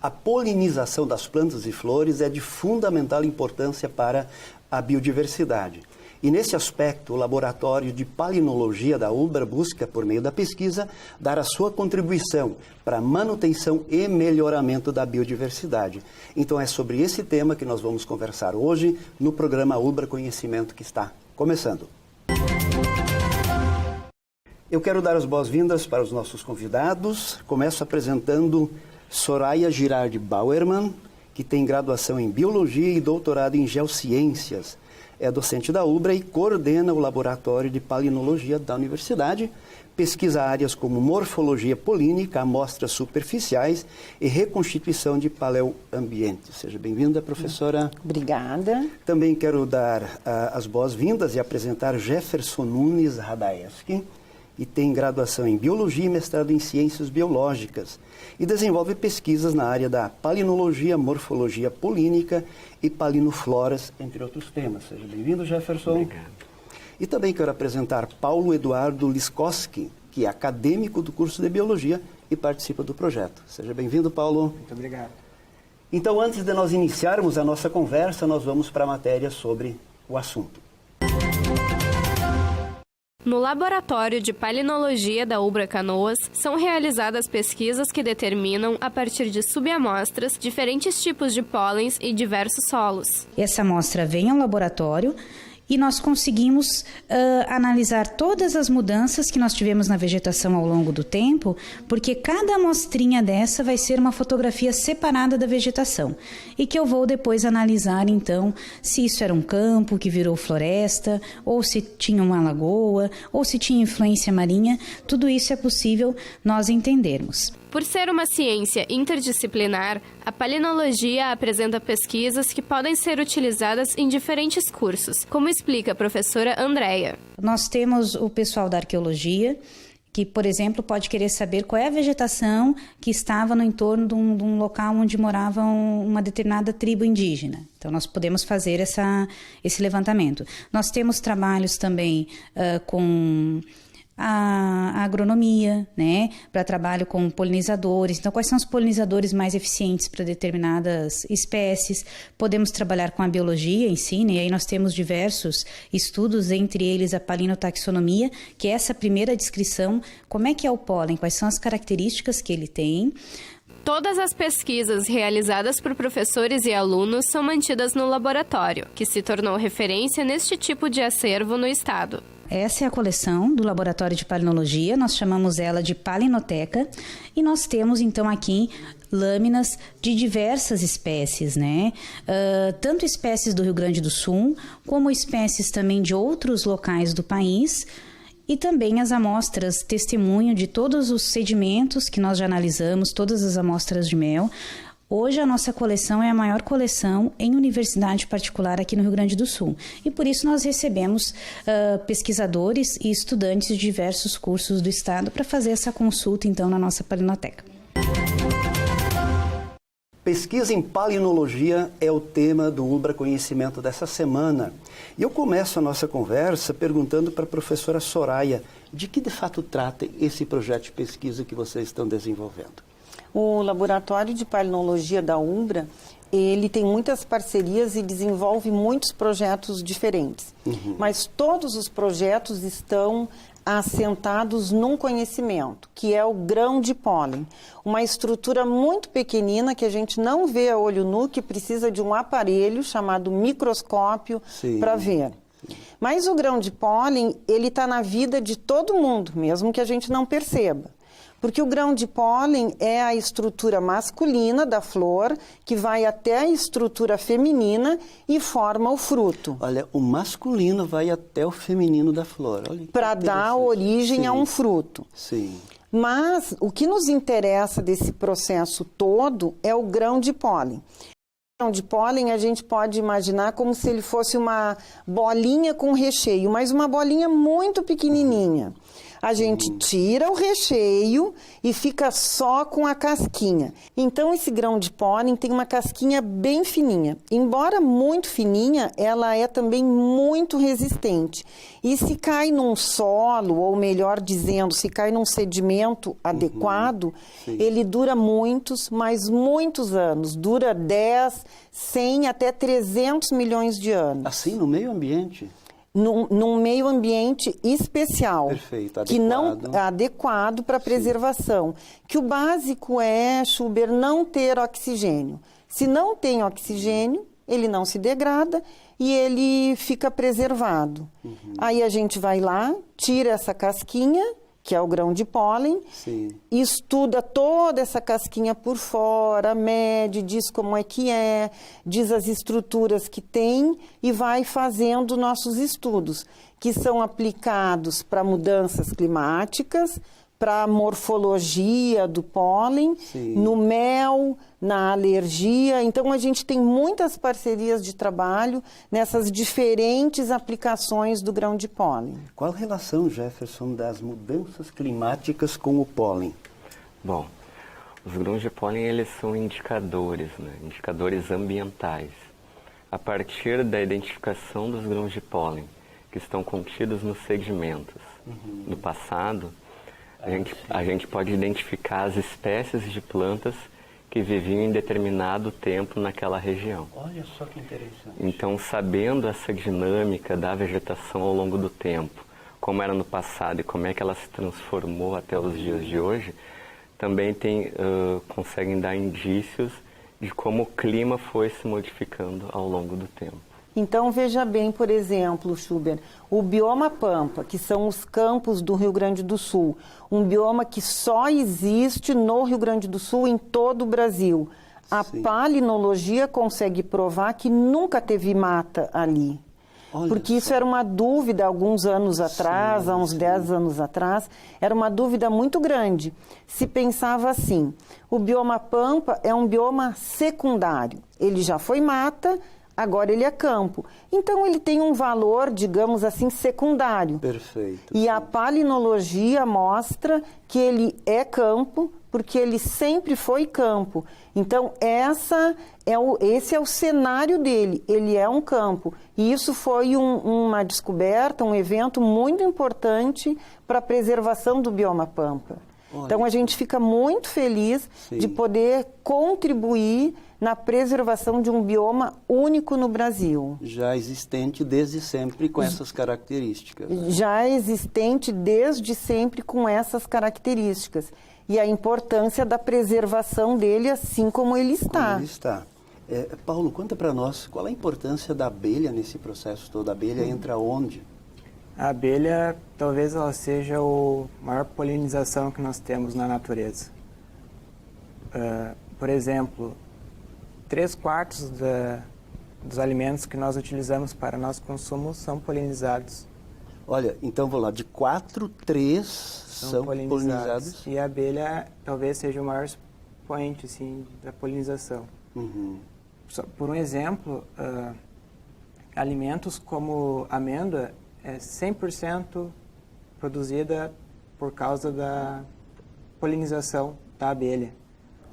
A polinização das plantas e flores é de fundamental importância para a biodiversidade. E nesse aspecto, o Laboratório de Palinologia da UBRA busca, por meio da pesquisa, dar a sua contribuição para a manutenção e melhoramento da biodiversidade. Então é sobre esse tema que nós vamos conversar hoje no programa UBRA Conhecimento, que está começando. Eu quero dar as boas-vindas para os nossos convidados. Começo apresentando Soraya Girardi Bauerman, que tem graduação em Biologia e doutorado em Geociências. É docente da UBRA e coordena o Laboratório de Palinologia da Universidade. Pesquisa áreas como morfologia polínica, amostras superficiais e reconstituição de paleoambiente. Seja bem-vinda, professora. Obrigada. Também quero dar as boas-vindas e apresentar Jefferson Nunes Radaeski, que tem graduação em Biologia e mestrado em Ciências Biológicas e desenvolve pesquisas na área da palinologia, morfologia polínica e palinofloras, entre outros temas. Seja bem-vindo, Jefferson. Obrigado. E também quero apresentar Paulo Eduardo Liskowski, que é acadêmico do curso de Biologia e participa do projeto. Seja bem-vindo, Paulo. Muito obrigado. Então, antes de nós iniciarmos a nossa conversa, nós vamos para a matéria sobre o assunto. No Laboratório de Palinologia da UBRA Canoas, são realizadas pesquisas que determinam, a partir de subamostras, diferentes tipos de pólens e diversos solos. Essa amostra vem ao laboratório e nós conseguimos analisar todas as mudanças que nós tivemos na vegetação ao longo do tempo, porque cada amostrinha dessa vai ser uma fotografia separada da vegetação e que eu vou depois analisar, então, se isso era um campo que virou floresta, ou se tinha uma lagoa, ou se tinha influência marinha. Tudo isso é possível nós entendermos. Por ser uma ciência interdisciplinar, a palinologia apresenta pesquisas que podem ser utilizadas em diferentes cursos, como explica a professora Andréia. Nós temos o pessoal da arqueologia, que, por exemplo, pode querer saber qual é a vegetação que estava no entorno de um local onde morava uma determinada tribo indígena. Então, nós podemos fazer esse levantamento. Nós temos trabalhos também com a agronomia, né, para trabalho com polinizadores. Então, quais são os polinizadores mais eficientes para determinadas espécies? Podemos trabalhar com a biologia em si, né, e aí nós temos diversos estudos, entre eles a palinotaxonomia, que é essa primeira descrição, como é que é o pólen, quais são as características que ele tem. Todas as pesquisas realizadas por professores e alunos são mantidas no laboratório, que se tornou referência neste tipo de acervo no estado. Essa é a coleção do Laboratório de Palinologia, nós chamamos ela de Palinoteca, e nós temos então aqui lâminas de diversas espécies, né? Tanto espécies do Rio Grande do Sul, como espécies também de outros locais do país, e também as amostras testemunho de todos os sedimentos que nós já analisamos, todas as amostras de mel. Hoje a nossa coleção é a maior coleção em universidade particular aqui no Rio Grande do Sul. E por isso nós recebemos pesquisadores e estudantes de diversos cursos do estado para fazer essa consulta então na nossa palinoteca. Pesquisa em palinologia é o tema do UBRA Conhecimento dessa semana. E eu começo a nossa conversa perguntando para a professora Soraya de que de fato trata esse projeto de pesquisa que vocês estão desenvolvendo. O Laboratório de Palinologia da UBRA, ele tem muitas parcerias e desenvolve muitos projetos diferentes. Mas todos os projetos estão assentados num conhecimento, que é o grão de pólen. Uma estrutura muito pequenina que a gente não vê a olho nu, que precisa de um aparelho chamado microscópio para ver. Mas o grão de pólen, ele está na vida de todo mundo, mesmo que a gente não perceba. Porque o grão de pólen é a estrutura masculina da flor, que vai até a estrutura feminina e forma o fruto. Olha, o masculino vai até o feminino da flor. Para dar origem a um fruto. Sim. Mas o que nos interessa desse processo todo é o grão de pólen. O grão de pólen a gente pode imaginar como se ele fosse uma bolinha com recheio, mas uma bolinha muito pequenininha. a gente tira o recheio e fica só com a casquinha. Então, esse grão de pólen tem uma casquinha bem fininha. Embora muito fininha, ela é também muito resistente. E se cai num solo, ou melhor dizendo, se cai num sedimento adequado, ele dura muitos, mas muitos anos. Dura 10, 100 até 300 milhões de anos. Assim, no meio ambiente? Num meio ambiente especial. Perfeito, que não adequado para preservação. Que o básico é, Schubert, não ter oxigênio. Se não tem oxigênio, ele não se degrada e ele fica preservado. Aí a gente vai lá, tira essa casquinha, que é o grão de pólen, estuda toda essa casquinha por fora, mede, diz como é que é, diz as estruturas que tem e vai fazendo nossos estudos, que são aplicados para mudanças climáticas, para a morfologia do pólen, no mel, na alergia. Então, a gente tem muitas parcerias de trabalho nessas diferentes aplicações do grão de pólen. Qual a relação, Jefferson, das mudanças climáticas com o pólen? Bom, os grãos de pólen, eles são indicadores, né? Indicadores ambientais. A partir da identificação dos grãos de pólen, que estão contidos nos sedimentos no passado, a gente pode identificar as espécies de plantas que viviam em determinado tempo naquela região. Olha só que interessante. Então, sabendo essa dinâmica da vegetação ao longo do tempo, como era no passado e como é que ela se transformou até os dias de hoje, também conseguem dar indícios de como o clima foi se modificando ao longo do tempo. Então, veja bem, por exemplo, Schubert, o bioma Pampa, que são os campos do Rio Grande do Sul, um bioma que só existe no Rio Grande do Sul, em todo o Brasil. A palinologia consegue provar que nunca teve mata ali. Porque isso era uma dúvida alguns anos atrás, há uns 10 anos atrás, era uma dúvida muito grande. Se pensava assim, o bioma Pampa é um bioma secundário, ele já foi mata, agora ele é campo. Então, ele tem um valor, digamos assim, secundário. Perfeito. E a palinologia mostra que ele é campo, porque ele sempre foi campo. Então, esse é o cenário dele, ele é um campo. E isso foi uma descoberta, um evento muito importante para a preservação do bioma Pampa. Olha. Então, a gente fica muito feliz de poder contribuir na preservação de um bioma único no Brasil. Já existente desde sempre com essas características. Já existente desde sempre com essas características. E a importância da preservação dele assim como ele está. Como ele está. Paulo, conta para nós, qual a importância da abelha nesse processo todo? A abelha entra onde? A abelha, talvez ela seja a maior polinização que nós temos na natureza. Por exemplo, 3/4 dos alimentos que nós utilizamos para nosso consumo são polinizados. Olha, então vou lá, de 4, 3 são polinizados. E a abelha talvez seja o maior expoente assim, da polinização. Por um exemplo, alimentos como amêndoa é 100% produzida por causa da polinização da abelha.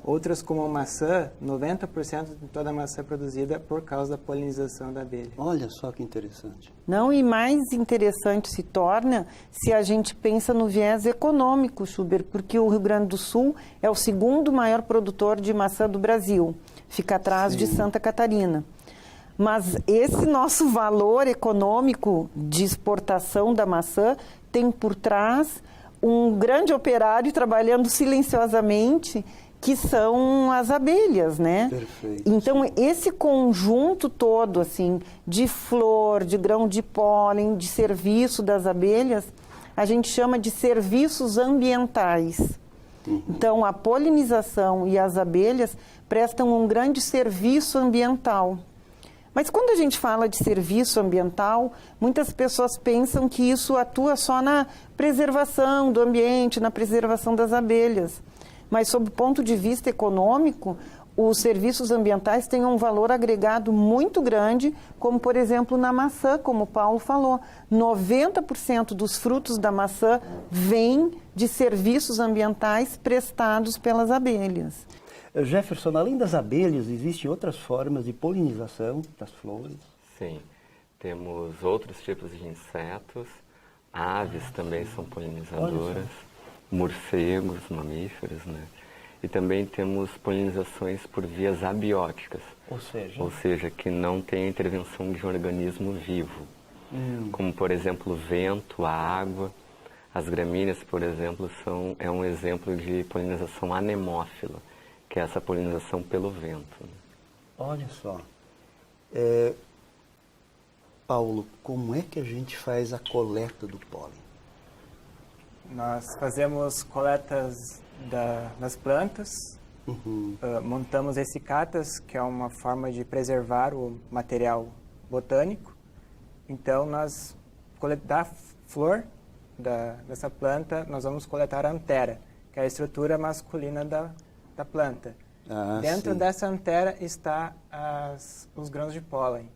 Outras, como a maçã, 90% de toda a maçã é produzida por causa da polinização da abelha. Olha só que interessante. Não, e mais interessante se torna se a gente pensa no viés econômico, Schubert, porque o Rio Grande do Sul é o segundo maior produtor de maçã do Brasil. Fica atrás de Santa Catarina. Mas esse nosso valor econômico de exportação da maçã tem por trás um grande operário trabalhando silenciosamente, que são as abelhas, né? Perfeito. Então, esse conjunto todo, assim, de flor, de grão de pólen, de serviço das abelhas, a gente chama de serviços ambientais. Então, a polinização e as abelhas prestam um grande serviço ambiental. Mas quando a gente fala de serviço ambiental, muitas pessoas pensam que isso atua só na preservação do ambiente, na preservação das abelhas. Mas, sob o ponto de vista econômico, os serviços ambientais têm um valor agregado muito grande, como, por exemplo, na maçã, como o Paulo falou. 90% dos frutos da maçã vêm de serviços ambientais prestados pelas abelhas. Jefferson, além das abelhas, existem outras formas de polinização das flores? Sim, temos outros tipos de insetos, aves também são polinizadoras, morcegos, mamíferos, né? E também temos polinizações por vias abióticas, ou seja, que não tem a intervenção de um organismo vivo, como por exemplo o vento, a água. As gramíneas, por exemplo, é um exemplo de polinização anemófila, que é essa polinização pelo vento. Né? Olha só. Paulo, como é que a gente faz a coleta do pólen? Nós fazemos coletas das plantas, montamos essicatas, que é uma forma de preservar o material botânico. Então, da flor dessa planta, nós vamos coletar a antera, que é a estrutura masculina da planta. Dentro dessa antera está os grãos de pólen.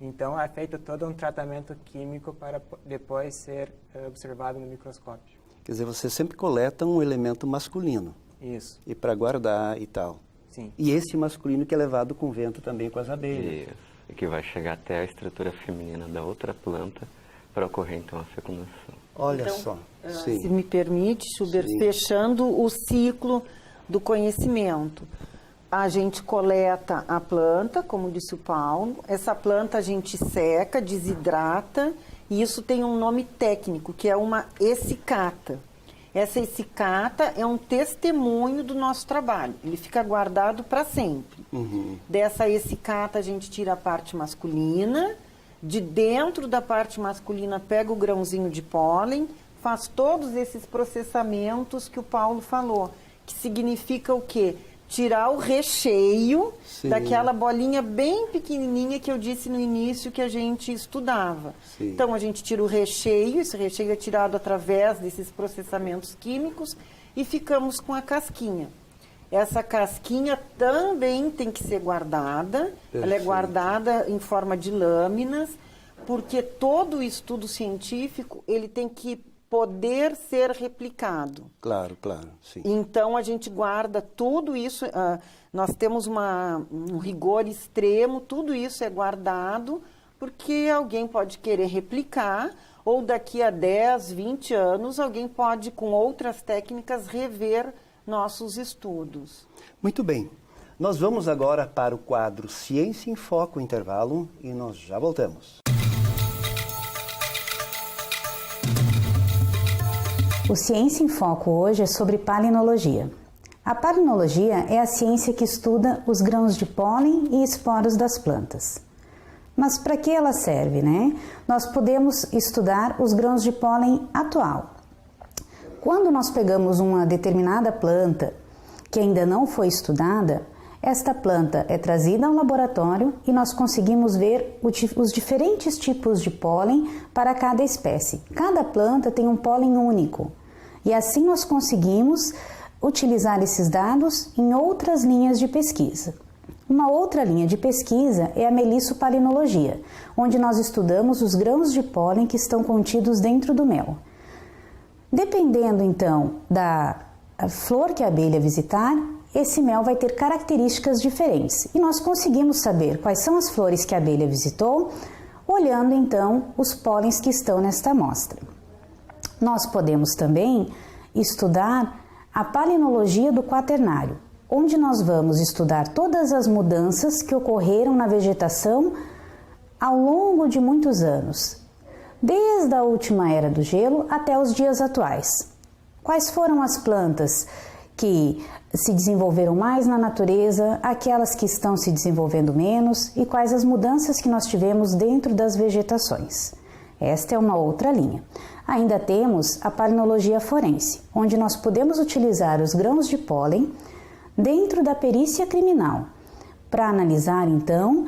Então, é feito todo um tratamento químico para depois ser observado no microscópio. Quer dizer, você sempre coleta um elemento masculino. Isso. E para guardar e tal. Sim. E esse masculino que é levado com vento também com as abelhas. Isso. E que vai chegar até a estrutura feminina da outra planta para ocorrer então a fecundação. Olha então, só. Se me permite, Schubert, fechando o ciclo do conhecimento. A gente coleta a planta, como disse o Paulo. Essa planta a gente seca, desidrata, e isso tem um nome técnico, que é uma essicata. Essa essicata é um testemunho do nosso trabalho. Ele fica guardado para sempre. Dessa essicata a gente tira a parte masculina. De dentro da parte masculina pega o grãozinho de pólen, faz todos esses processamentos que o Paulo falou. Que significa o quê? Tirar o recheio daquela bolinha bem pequenininha que eu disse no início que a gente estudava. Então, a gente tira o recheio, esse recheio é tirado através desses processamentos químicos e ficamos com a casquinha. Essa casquinha também tem que ser guardada, ela é guardada em forma de lâminas, porque todo estudo científico, ele tem que poder ser replicado. Claro, sim. Então, a gente guarda tudo isso, nós temos um rigor extremo, tudo isso é guardado, porque alguém pode querer replicar, ou daqui a 10, 20 anos, alguém pode, com outras técnicas, rever nossos estudos. Muito bem. Nós vamos agora para o quadro Ciência em Foco, intervalo, e nós já voltamos. O Ciência em Foco hoje é sobre palinologia. A palinologia é a ciência que estuda os grãos de pólen e esporos das plantas. Mas para que ela serve, né? Nós podemos estudar os grãos de pólen atual. Quando nós pegamos uma determinada planta que ainda não foi estudada, esta planta é trazida ao laboratório e nós conseguimos ver os diferentes tipos de pólen para cada espécie. Cada planta tem um pólen único e assim nós conseguimos utilizar esses dados em outras linhas de pesquisa. Uma outra linha de pesquisa é a melissopalinologia, onde nós estudamos os grãos de pólen que estão contidos dentro do mel. Dependendo então da flor que a abelha visitar, esse mel vai ter características diferentes e nós conseguimos saber quais são as flores que a abelha visitou, olhando então os pólens que estão nesta amostra. Nós podemos também estudar a palinologia do quaternário, onde nós vamos estudar todas as mudanças que ocorreram na vegetação ao longo de muitos anos, desde a última era do gelo até os dias atuais. Quais foram as plantas que se desenvolveram mais na natureza, aquelas que estão se desenvolvendo menos e quais as mudanças que nós tivemos dentro das vegetações. Esta é uma outra linha. Ainda temos a palinologia forense, onde nós podemos utilizar os grãos de pólen dentro da perícia criminal para analisar então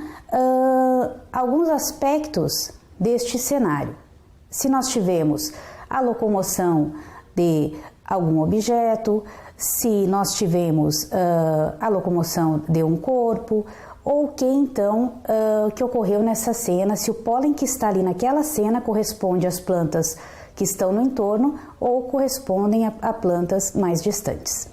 alguns aspectos deste cenário. Se nós tivemos a locomoção de algum objeto, se nós tivemos a locomoção de um corpo, ou o que então que ocorreu nessa cena, se o pólen que está ali naquela cena corresponde às plantas que estão no entorno ou correspondem a plantas mais distantes.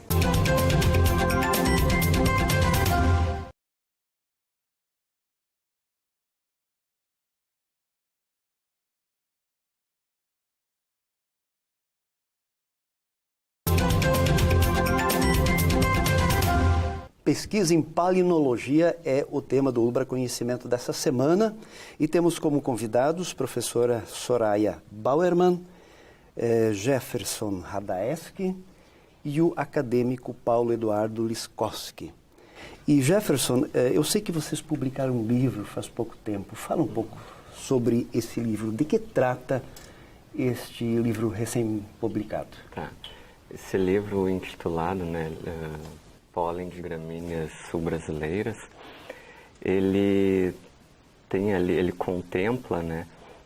Pesquisa em palinologia é o tema do Ubra Conhecimento dessa semana e temos como convidados professora Soraya Bauerman, Jefferson Radaevsky e o acadêmico Paulo Eduardo Liskowski. E Jefferson, eu sei que vocês publicaram um livro faz pouco tempo. Fala um pouco sobre esse livro. De que trata este livro recém-publicado? Tá. Esse livro intitulado, Pólen de Gramíneas Sul-Brasileiras, ele contempla,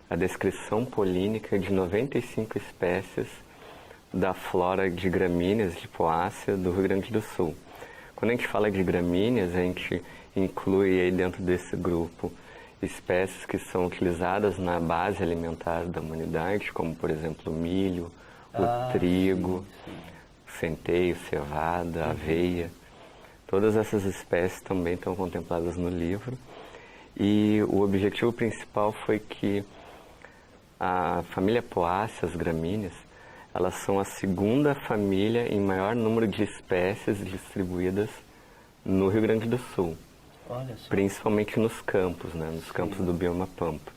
a descrição polínica de 95 espécies da flora de gramíneas de Poácea do Rio Grande do Sul. Quando a gente fala de gramíneas, a gente inclui aí dentro desse grupo espécies que são utilizadas na base alimentar da humanidade, como por exemplo o milho, o trigo, o centeio, cevada, aveia. Todas essas espécies também estão contempladas no livro e o objetivo principal foi que a família Poácea, as gramíneas, elas são a segunda família em maior número de espécies distribuídas no Rio Grande do Sul, principalmente nos campos, nos campos do bioma Pampa.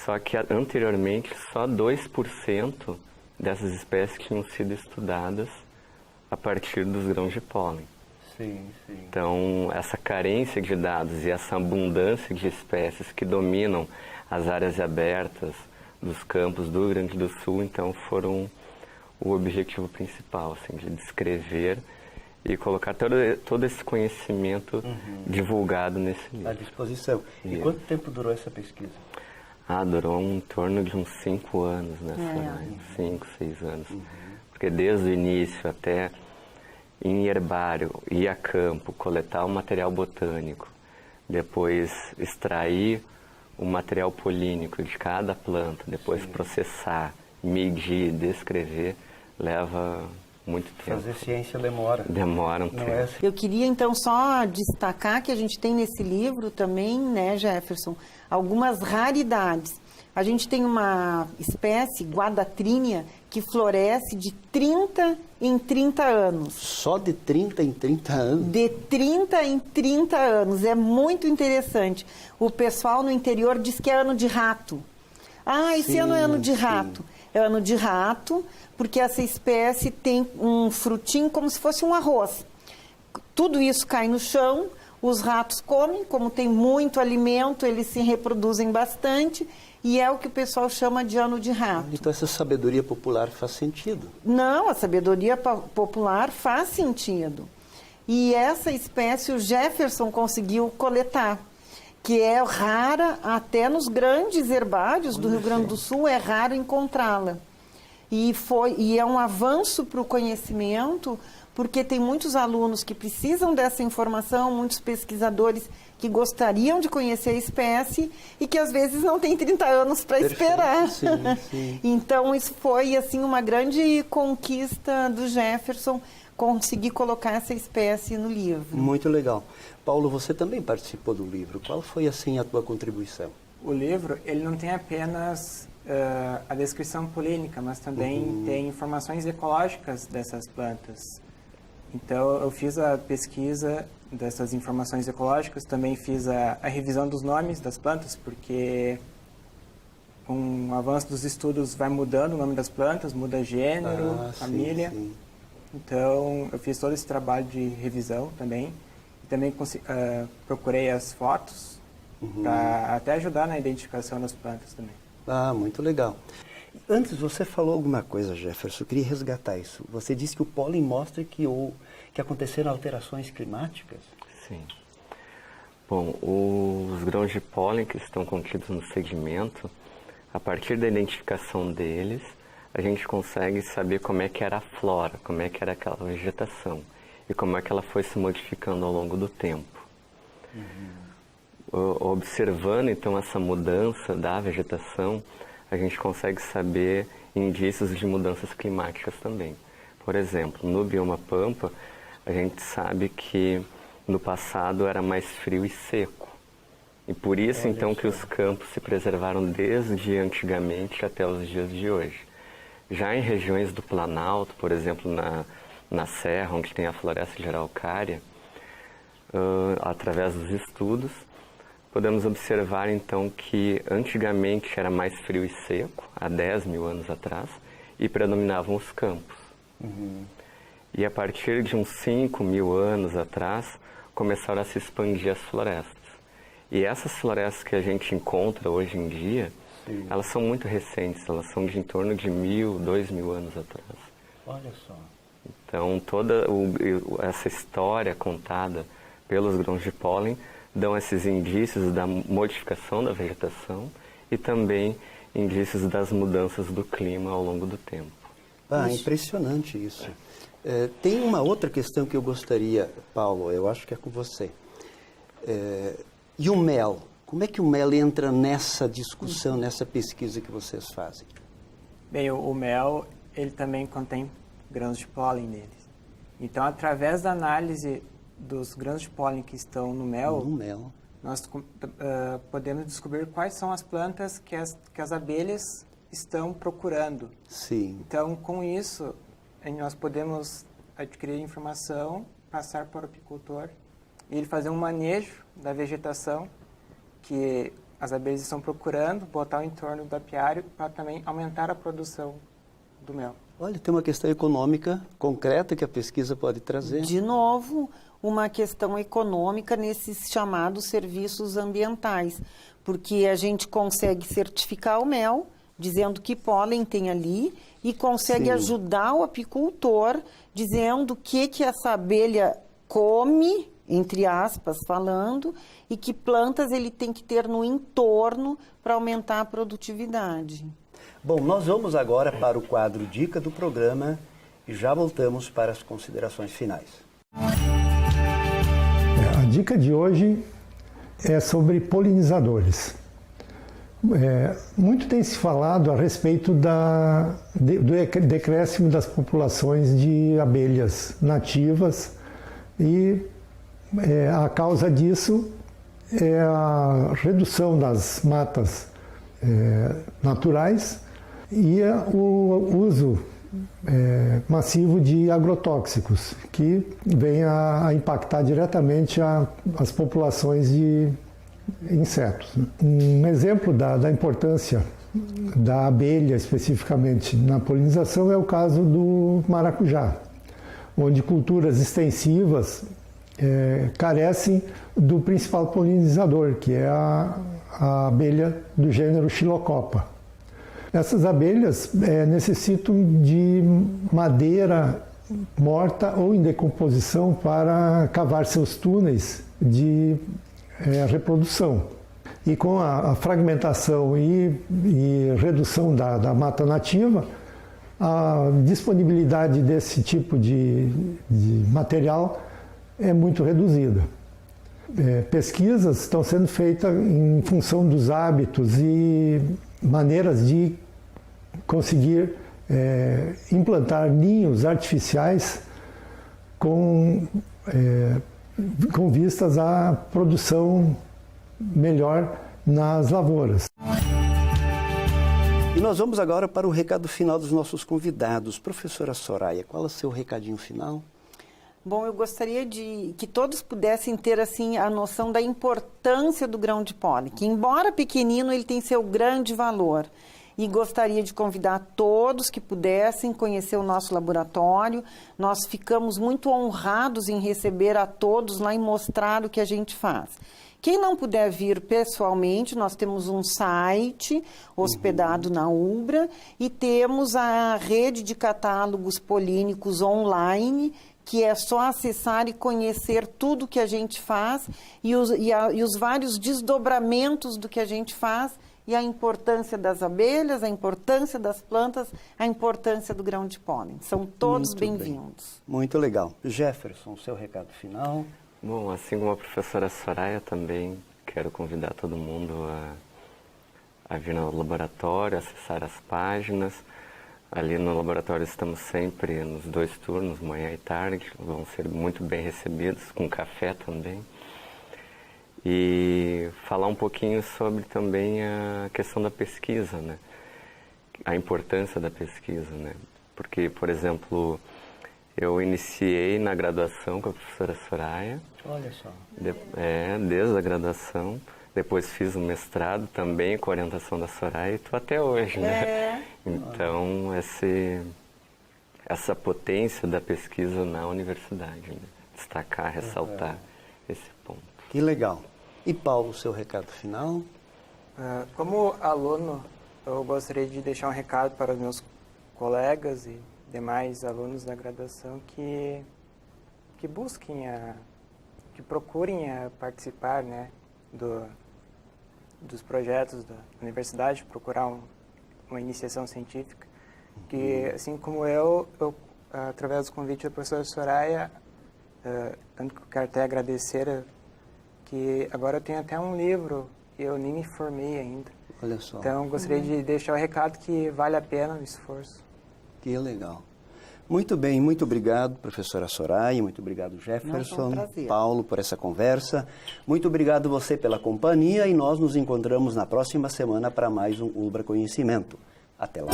Só que anteriormente só 2% dessas espécies tinham sido estudadas a partir dos grãos de pólen. Então, essa carência de dados e essa abundância de espécies que dominam as áreas abertas dos campos do Rio Grande do Sul, então foram o objetivo principal, de descrever e colocar todo esse conhecimento divulgado nesse livro. À disposição. E quanto tempo durou essa pesquisa? Durou em torno de uns 5 anos, 5, 6 anos. Porque desde o início até em herbário, ir a campo, coletar o material botânico, depois extrair o material polínico de cada planta, depois processar, medir, descrever, leva muito tempo. Fazer ciência demora. Demora um tempo. Eu queria então só destacar que a gente tem nesse livro também, Jefferson, algumas raridades. A gente tem uma espécie, Guadatrinia, que floresce de 30 em 30 anos. Só de 30 em 30 anos? De 30 em 30 anos. É muito interessante. O pessoal no interior diz que é ano de rato. Esse ano é ano de rato. É ano de rato, porque essa espécie tem um frutinho como se fosse um arroz. Tudo isso cai no chão, os ratos comem, como tem muito alimento, eles se reproduzem bastante. E é o que o pessoal chama de ano de rato. Então essa sabedoria popular faz sentido? Não, a sabedoria popular faz sentido. E essa espécie o Jefferson conseguiu coletar, que é rara até nos grandes herbários do Rio Grande do Sul, é raro encontrá-la. E é um avanço para o conhecimento, porque tem muitos alunos que precisam dessa informação, muitos pesquisadores que gostariam de conhecer a espécie e que às vezes não tem 30 anos para esperar. Sim. Então isso foi assim uma grande conquista do Jefferson, conseguir colocar essa espécie no livro. Muito legal. Paulo, você também participou do livro. Qual foi assim a tua contribuição? O livro, ele não tem apenas a descrição polínica, mas também tem informações ecológicas dessas plantas. Então, eu fiz a pesquisa dessas informações ecológicas, também fiz a revisão dos nomes das plantas, porque com o avanço dos estudos vai mudando o nome das plantas, muda gênero, família. Sim. Então, eu fiz todo esse trabalho de revisão também. E também procurei as fotos para até ajudar na identificação das plantas também. Muito legal. Antes, você falou alguma coisa, Jefferson, eu queria resgatar isso. Você disse que o pólen mostra que aconteceram alterações climáticas? Sim. Bom, os grãos de pólen que estão contidos no segmento, a partir da identificação deles, a gente consegue saber como é que era a flora, como é que era aquela vegetação e como é que ela foi se modificando ao longo do tempo. Observando então essa mudança da vegetação, a gente consegue saber indícios de mudanças climáticas também. Por exemplo, no bioma Pampa, a gente sabe que no passado era mais frio e seco. E por isso então que os campos se preservaram desde antigamente até os dias de hoje. Já em regiões do Planalto, por exemplo, na Serra, onde tem a floresta de araucária, através dos estudos, podemos observar então que antigamente era mais frio e seco, há 10 mil anos atrás, e predominavam os campos. E a partir de uns 5 mil anos atrás, começaram a se expandir as florestas. E essas florestas que a gente encontra hoje em dia, elas são muito recentes, elas são de em torno de 1.000, 2.000 anos atrás. Olha só. Então, toda essa história contada pelos grãos de pólen dão esses indícios da modificação da vegetação e também indícios das mudanças do clima ao longo do tempo. Impressionante isso. Tem uma outra questão que eu gostaria, Paulo, eu acho que é com você. E o mel? Como é que o mel entra nessa discussão, nessa pesquisa que vocês fazem? Bem, o mel, ele também contém grãos de pólen neles. Então, através da análise dos grãos de pólen que estão no mel, nós podemos descobrir quais são as plantas que as abelhas estão procurando. Sim. Então, com isso, nós podemos adquirir informação, passar para o apicultor e ele fazer um manejo da vegetação que as abelhas estão procurando, botar o entorno do apiário para também aumentar a produção do mel. Olha, tem uma questão econômica concreta que a pesquisa pode trazer. De novo, uma questão econômica nesses chamados serviços ambientais, porque a gente consegue certificar o mel, dizendo que pólen tem ali, e consegue ajudar o apicultor, dizendo o que essa abelha come, entre aspas, falando, e que plantas ele tem que ter no entorno para aumentar a produtividade. Bom, nós vamos agora para o quadro Dica do Programa e já voltamos para as considerações finais. A dica de hoje é sobre polinizadores. Muito tem se falado a respeito do decréscimo das populações de abelhas nativas e a causa disso é a redução das matas naturais e o uso massivo de agrotóxicos, que vem a impactar diretamente as populações de insetos. Um exemplo da importância da abelha, especificamente na polinização, é o caso do maracujá, onde culturas extensivas carecem do principal polinizador, que é a abelha do gênero Xilocopa. Essas abelhas necessitam de madeira morta ou em decomposição para cavar seus túneis de reprodução. E com a fragmentação e redução da mata nativa, a disponibilidade desse tipo de material é muito reduzida. Pesquisas estão sendo feitas em função dos hábitos e maneiras de conseguir implantar ninhos artificiais com vistas à produção melhor nas lavouras. E nós vamos agora para o recado final dos nossos convidados. Professora Soraya, qual é o seu recadinho final? Bom, eu gostaria que todos pudessem ter assim a noção da importância do grão de pólen, que embora pequenino, ele tem seu grande valor. E gostaria de convidar todos que pudessem conhecer o nosso laboratório. Nós ficamos muito honrados em receber a todos lá e mostrar o que a gente faz. Quem não puder vir pessoalmente, nós temos um site hospedado na Ubra e temos a rede de catálogos polínicos online, que é só acessar e conhecer tudo que a gente faz e os vários desdobramentos do que a gente faz e a importância das abelhas, a importância das plantas, a importância do grão de pólen. São todos bem-vindos. Muito legal. Jefferson, seu recado final. Bom, assim como a professora Soraya, também quero convidar todo mundo a vir no laboratório, acessar as páginas. Ali no laboratório estamos sempre nos 2 turnos, manhã e tarde. Vão ser muito bem recebidos, com café também. E falar um pouquinho sobre também a questão da pesquisa, né? A importância da pesquisa, né? Porque, por exemplo, eu iniciei na graduação com a professora Soraya. Olha só. Desde a graduação. Depois fiz um mestrado também com a orientação da Soraya e estou até hoje, né? Então, essa potência da pesquisa na universidade, né? Destacar, ressaltar esse ponto. Que legal. E Paulo, seu recado final? Como aluno, eu gostaria de deixar um recado para os meus colegas e demais alunos da graduação que busquem, que procurem participar, né, dos projetos da universidade, procurar uma iniciação científica, que assim como eu através do convite da professora Soraya, tanto que eu quero até agradecer, que agora eu tenho até um livro e eu nem me formei ainda. Olha só. Então, gostaria de deixar o recado que vale a pena o esforço. Que legal. Muito bem, muito obrigado, professora Soraya, muito obrigado, Jefferson, Paulo, por essa conversa. Muito obrigado você pela companhia e nós nos encontramos na próxima semana para mais um Ubra Conhecimento. Até lá!